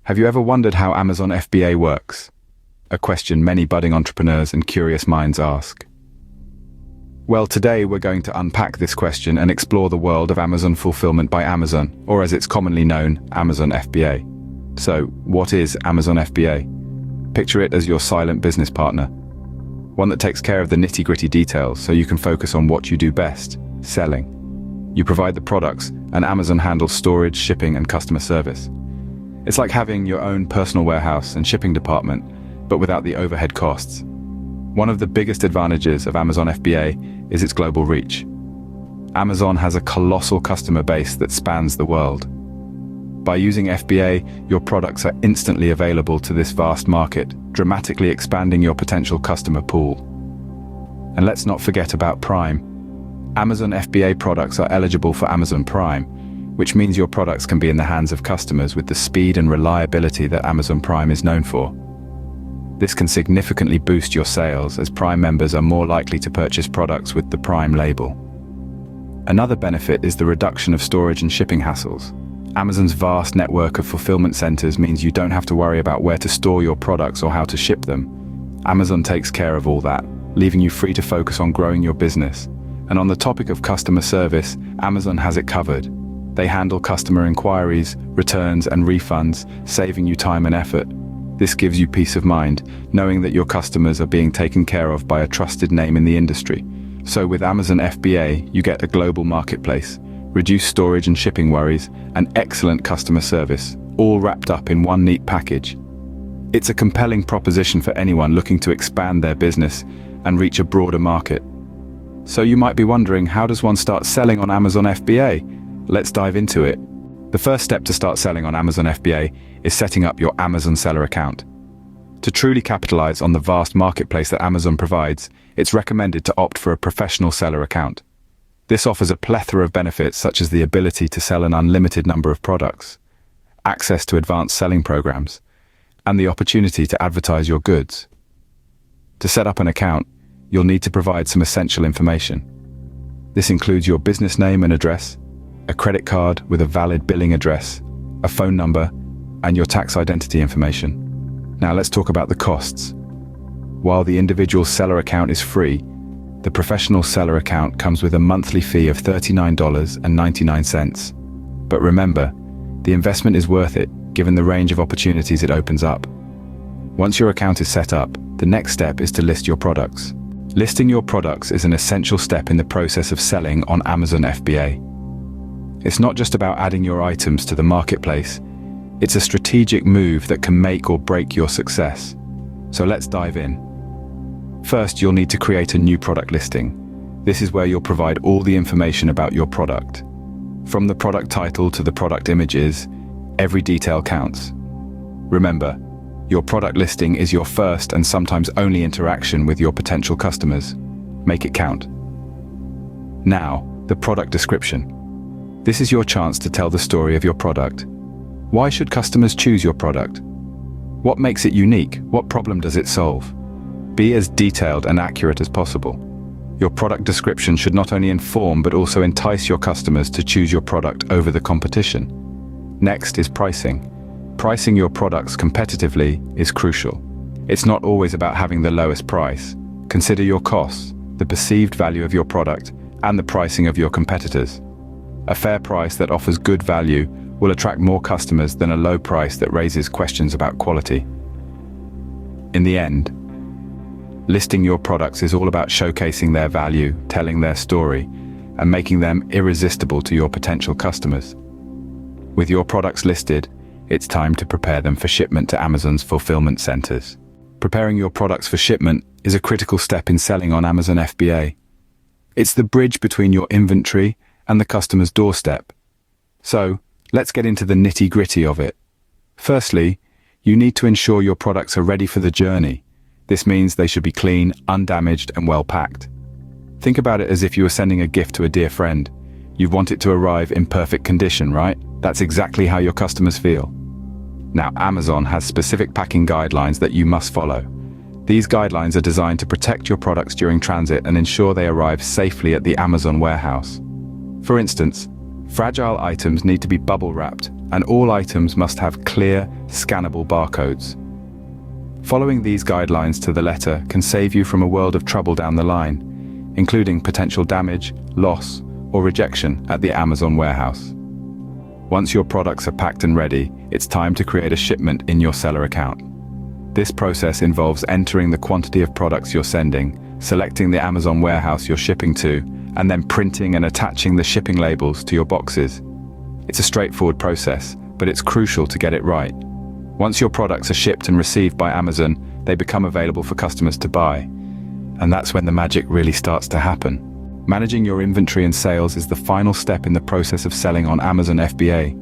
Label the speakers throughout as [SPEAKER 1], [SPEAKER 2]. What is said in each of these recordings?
[SPEAKER 1] Have you ever wondered how Amazon FBA works? A question many budding entrepreneurs and curious minds ask. Well, today we're going to unpack this question and explore the world of Amazon Fulfillment by Amazon, or as it's commonly known, Amazon FBA. So, what is Amazon FBA? Picture it as your silent business partner. One that takes care of the nitty-gritty details so you can focus on what you do best, selling. You provide the products, and Amazon handles storage, shipping, and customer service. It's like having your own personal warehouse and shipping department, but without the overhead costs. One of the biggest advantages of Amazon FBA is its global reach. Amazon has a colossal customer base that spans the world. By using FBA, your products are instantly available to this vast market, dramatically expanding your potential customer pool. And let's not forget about Prime. Amazon FBA products are eligible for Amazon Prime, which means your products can be in the hands of customers with the speed and reliability that Amazon Prime is known for. This can significantly boost your sales, as Prime members are more likely to purchase products with the Prime label. Another benefit is the reduction of storage and shipping hassles. Amazon's vast network of fulfillment centers means you don't have to worry about where to store your products or how to ship them. Amazon takes care of all that, leaving you free to focus on growing your business. And on the topic of customer service, Amazon has it covered. They handle customer inquiries, returns, and refunds, saving you time and effort. This gives you peace of mind, knowing that your customers are being taken care of by a trusted name in the industry. So with Amazon FBA, you get a global marketplace, reduced storage and shipping worries, and excellent customer service, all wrapped up in one neat package. It's a compelling proposition for anyone looking to expand their business and reach a broader market. So you might be wondering, how does one start selling on Amazon FBA? Let's dive into it. The first step to start selling on Amazon FBA is setting up your Amazon seller account. To truly capitalize on the vast marketplace that Amazon provides, it's recommended to opt for a professional seller account. This offers a plethora of benefits, such as the ability to sell an unlimited number of products, access to advanced selling programs, and the opportunity to advertise your goods. To set up an account, you'll need to provide some essential information. This includes your business name and address, a credit card with a valid billing address, a phone number, and your tax identity information. Now let's talk about the costs. While the individual seller account is free, the professional seller account comes with a monthly fee of $39.99. But remember, the investment is worth it, given the range of opportunities it opens up. Once your account is set up, the next step is to list your products. Listing your products is an essential step in the process of selling on Amazon FBA. It's not just about adding your items to the marketplace, it's a strategic move that can make or break your success. So let's dive in. First, you'll need to create a new product listing. This is where you'll provide all the information about your product. From the product title to the product images, every detail counts. Remember, your product listing is your first and sometimes only interaction with your potential customers. Make it count. Now, the product description. This is your chance to tell the story of your product. Why should customers choose your product? What makes it unique? What problem does it solve? Be as detailed and accurate as possible. Your product description should not only inform but also entice your customers to choose your product over the competition. Next is pricing. Pricing your products competitively is crucial. It's not always about having the lowest price. Consider your costs, the perceived value of your product, and the pricing of your competitors. A fair price that offers good value will attract more customers than a low price that raises questions about quality. In the end, listing your products is all about showcasing their value, telling their story, and making them irresistible to your potential customers. With your products listed, it's time to prepare them for shipment to Amazon's fulfillment centers. Preparing your products for shipment is a critical step in selling on Amazon FBA. It's the bridge between your inventory and the customer's doorstep. So, let's get into the nitty-gritty of it. Firstly, you need to ensure your products are ready for the journey. This means they should be clean, undamaged, and well packed. Think about it as if you were sending a gift to a dear friend. You want it to arrive in perfect condition, right? That's exactly how your customers feel. Now, Amazon has specific packing guidelines that you must follow. These guidelines are designed to protect your products during transit and ensure they arrive safely at the Amazon warehouse. For instance, fragile items need to be bubble wrapped and all items must have clear, scannable barcodes. Following these guidelines to the letter can save you from a world of trouble down the line, including potential damage, loss, or rejection at the Amazon warehouse. Once your products are packed and ready, it's time to create a shipment in your seller account. This process involves entering the quantity of products you're sending, selecting the Amazon warehouse you're shipping to, and then printing and attaching the shipping labels to your boxes. It's a straightforward process, but it's crucial to get it right. Once your products are shipped and received by Amazon, they become available for customers to buy. And that's when the magic really starts to happen. Managing your inventory and sales is the final step in the process of selling on Amazon FBA.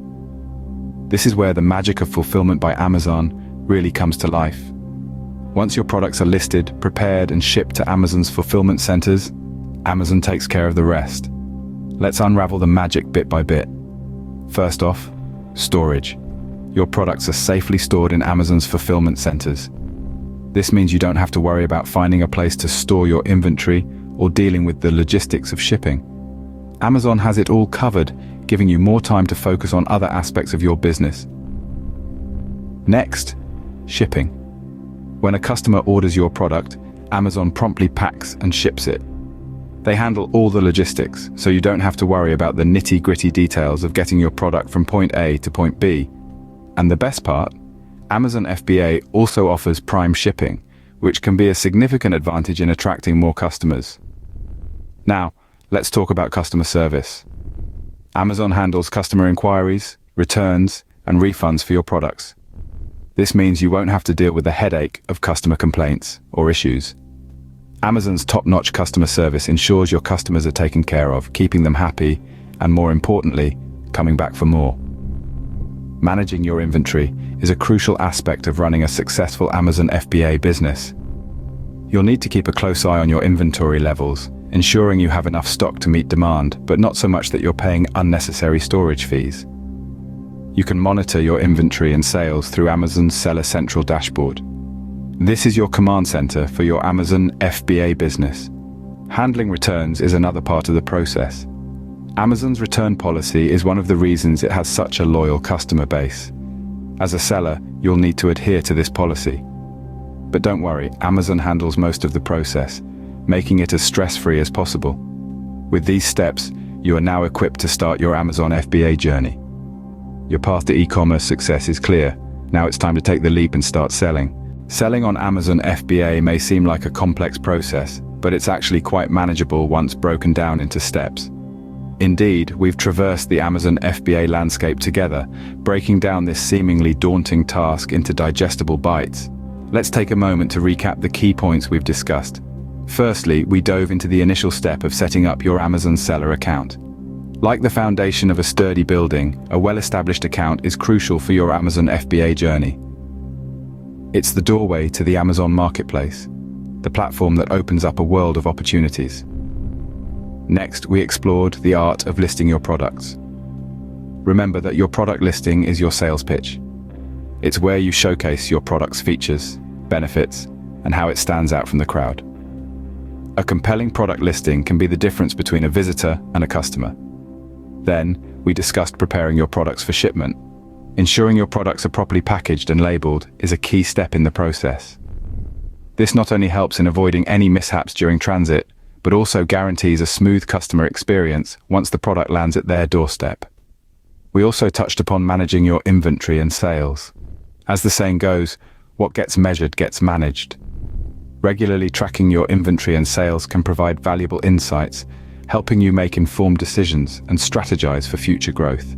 [SPEAKER 1] This is where the magic of fulfillment by Amazon really comes to life. Once your products are listed, prepared, and shipped to Amazon's fulfillment centers, Amazon takes care of the rest. Let's unravel the magic bit by bit. First off, storage. Your products are safely stored in Amazon's fulfillment centers. This means you don't have to worry about finding a place to store your inventory or dealing with the logistics of shipping. Amazon has it all covered, giving you more time to focus on other aspects of your business. Next, shipping. When a customer orders your product, Amazon promptly packs and ships it. They handle all the logistics, so you don't have to worry about the nitty-gritty details of getting your product from point A to point B. And the best part, Amazon FBA also offers prime shipping, which can be a significant advantage in attracting more customers. Now, let's talk about customer service. Amazon handles customer inquiries, returns, and refunds for your products. This means you won't have to deal with the headache of customer complaints or issues. Amazon's top-notch customer service ensures your customers are taken care of, keeping them happy, and more importantly, coming back for more. Managing your inventory is a crucial aspect of running a successful Amazon FBA business. You'll need to keep a close eye on your inventory levels, ensuring you have enough stock to meet demand, but not so much that you're paying unnecessary storage fees. You can monitor your inventory and sales through Amazon's Seller Central dashboard. This is your command center for your Amazon FBA business. Handling returns is another part of the process. Amazon's return policy is one of the reasons it has such a loyal customer base. As a seller, you'll need to adhere to this policy. But don't worry, Amazon handles most of the process, making it as stress-free as possible. With these steps, you are now equipped to start your Amazon FBA journey. Your path to e-commerce success is clear. Now it's time to take the leap and start selling. Selling on Amazon FBA may seem like a complex process, but it's actually quite manageable once broken down into steps. Indeed, we've traversed the Amazon FBA landscape together, breaking down this seemingly daunting task into digestible bites. Let's take a moment to recap the key points we've discussed. Firstly, we dove into the initial step of setting up your Amazon seller account. Like the foundation of a sturdy building, a well-established account is crucial for your Amazon FBA journey. It's the doorway to the Amazon marketplace, the platform that opens up a world of opportunities. Next, we explored the art of listing your products. Remember that your product listing is your sales pitch. It's where you showcase your product's features, benefits, and how it stands out from the crowd. A compelling product listing can be the difference between a visitor and a customer. Then, we discussed preparing your products for shipment. Ensuring your products are properly packaged and labeled is a key step in the process. This not only helps in avoiding any mishaps during transit, but also guarantees a smooth customer experience once the product lands at their doorstep. We also touched upon managing your inventory and sales. As the saying goes, what gets measured gets managed. Regularly tracking your inventory and sales can provide valuable insights, helping you make informed decisions and strategize for future growth.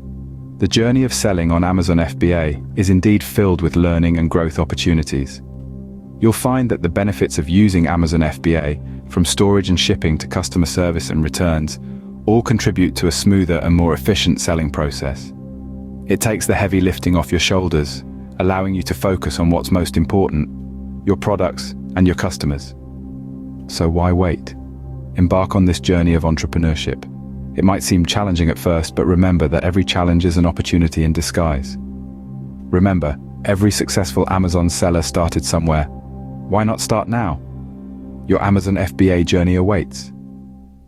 [SPEAKER 1] The journey of selling on Amazon FBA is indeed filled with learning and growth opportunities. You'll find that the benefits of using Amazon FBA, from storage and shipping to customer service and returns, all contribute to a smoother and more efficient selling process. It takes the heavy lifting off your shoulders, allowing you to focus on what's most important, your products and your customers. So why wait? Embark on this journey of entrepreneurship. It might seem challenging at first, but remember that every challenge is an opportunity in disguise. Remember, every successful Amazon seller started somewhere. Why not start now? Your Amazon FBA journey awaits.